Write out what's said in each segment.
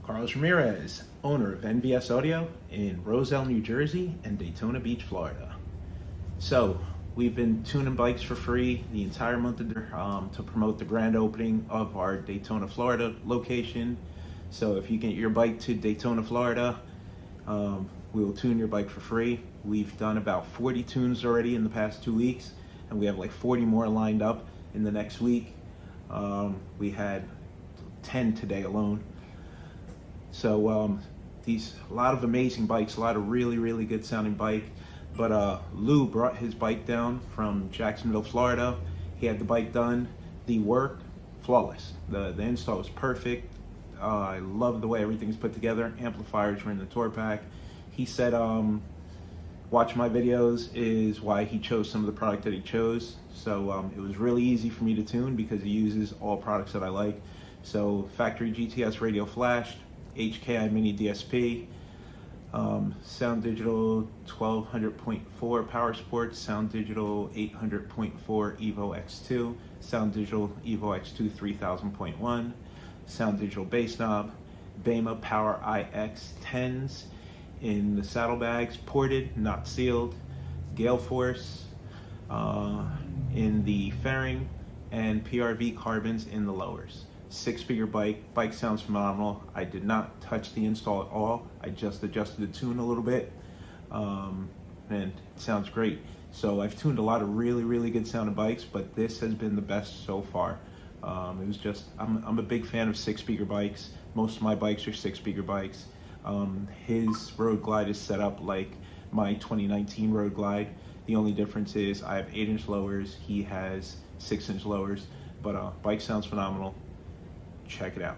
Carlos Ramirez, owner of NVS Audio in Roselle, New Jersey and Daytona Beach, Florida. So we've been tuning bikes for free the entire month to promote the grand opening of our Daytona, Florida location. So if you get your bike to Daytona, Florida, we will tune your bike for free. We've done about 40 tunes already in the past 2 weeks, and we have like 40 more lined up in the next week. We had 10 today alone. So a lot of amazing bikes, a lot of really good sounding bike. But Lou brought his bike down from Jacksonville, Florida. He had the bike done. The work, flawless. The install was perfect. I love the way everything's put together. Amplifiers were in the tour pack. He said watch my videos is why he chose some of the product that he chose. So it was really easy for me to tune because he uses all products that I like. So factory GTS radio flashed, HKI mini DSP, Sound Digital 1200.4 Power Sports, Sound Digital 800.4 Evo X2, Sound Digital Evo X2 3000.1, Sound Digital bass knob, Beyma Power IX 10s in the saddlebags, ported, not sealed, GaleForce in the fairing, and PRV carbons in the lowers. 6-figure bike sounds phenomenal. I did not touch the install at all. I just adjusted the tune a little bit, and it sounds great. So I've tuned a lot of really good sounding bikes, but this has been the best so far. It was just, I'm a big fan of 6-figure bikes. Most of my bikes are 6-figure bikes. His Road Glide is set up like my 2019 Road Glide. The only difference is I have 8-inch lowers, he has 6-inch lowers, but bike sounds phenomenal. Check it out.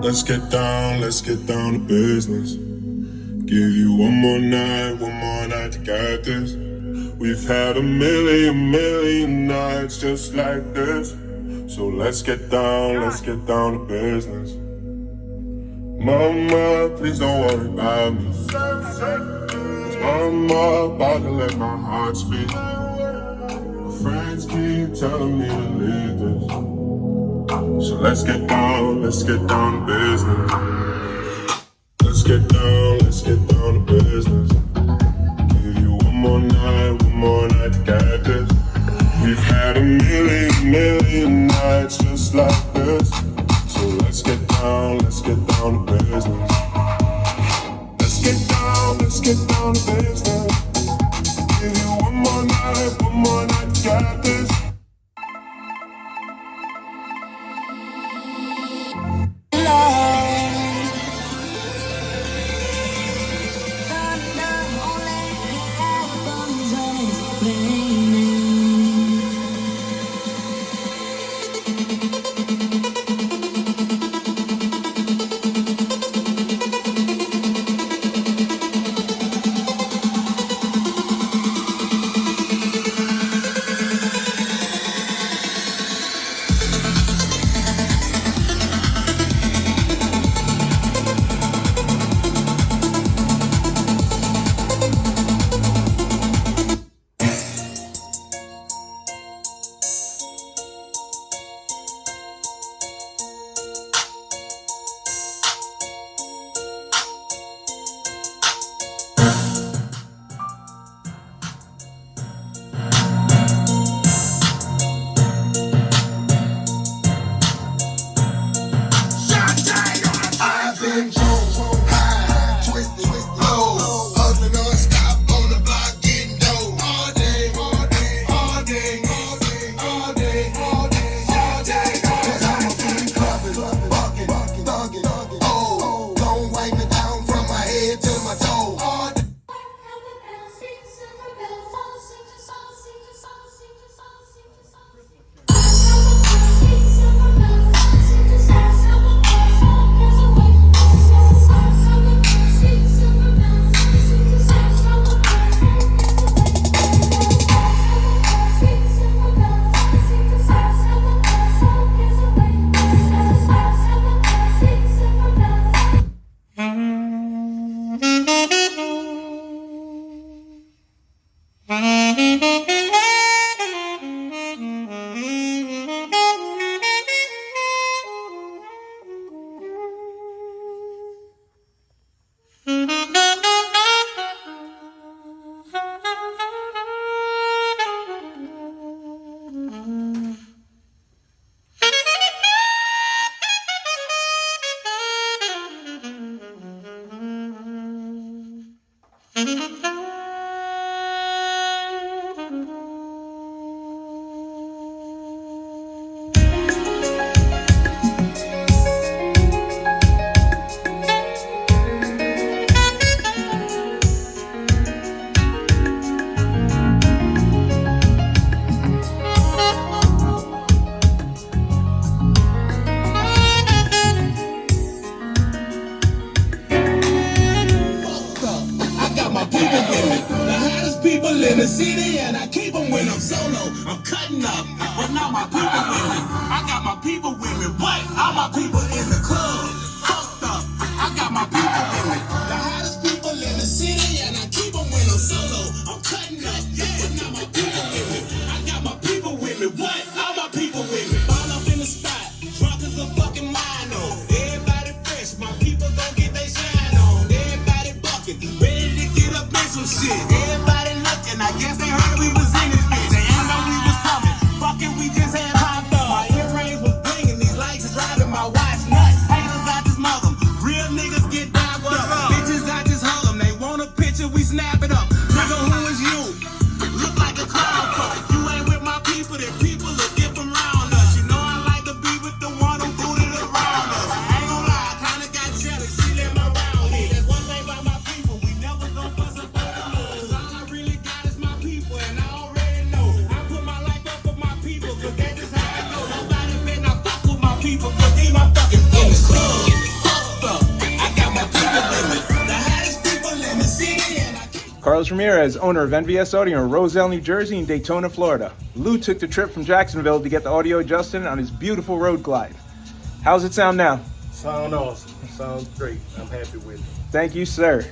Let's get down to business. Give you one more night to get this. We've had a million nights just like this. So let's get down to business. Mama, please don't worry about me. 'Cause Mama about to let my heart speak. My friends keep telling me to leave this. So let's get down to business. Let's get down to business. Give you one more night to get this. We've had a million nights just like this. So let's get down to business. Let's get down to business. Give you one more night to get this. I'm solo, I'm cutting up. But now my people with me. I got my people with me. What? All my people in the club. Fucked up. I got my people with me. The hottest people in the city, and I keep them when I'm solo. I'm cutting up. But now my people with me. I got my people with me. What? All my people with me. All up in the spot. Drunk as a fucking wino. Everybody fresh. My people gon' get they shine on. Everybody bucket. Ready to get up in some shit. Everybody looking. I guess they heard we was in this bitch. They ain't know we was coming. Fucking we just had popped up. My earrings was blinging. These lights is driving my watch nuts. Haters, I just mug them. Real niggas get down up. Bitches, I just hug them. They want a picture, we snap it up. Nigga, who is you? Look like a clown fuck. If you ain't with my people, then people look different around us. You know I like to be with the one who booted around us. I ain't gonna lie, I kinda got jealous. She let my round here. That's one thing about my people. We never gon' fuss up on the moves. All I really got is my people, and I already know. I put my life up for my people, cause that's just how I know. Nobody better not fuck with my people, cause they my fucking friends. Fucked up. I got my people with me. The hottest people in the city, and I keep Carlos Ramirez, owner of NVS Audio in Roselle, New Jersey and Daytona, Florida. Lou took the trip from Jacksonville to get the audio adjusted on his beautiful road glide. How's it sound now? Sound awesome. Sounds great. I'm happy with it. Thank you, sir.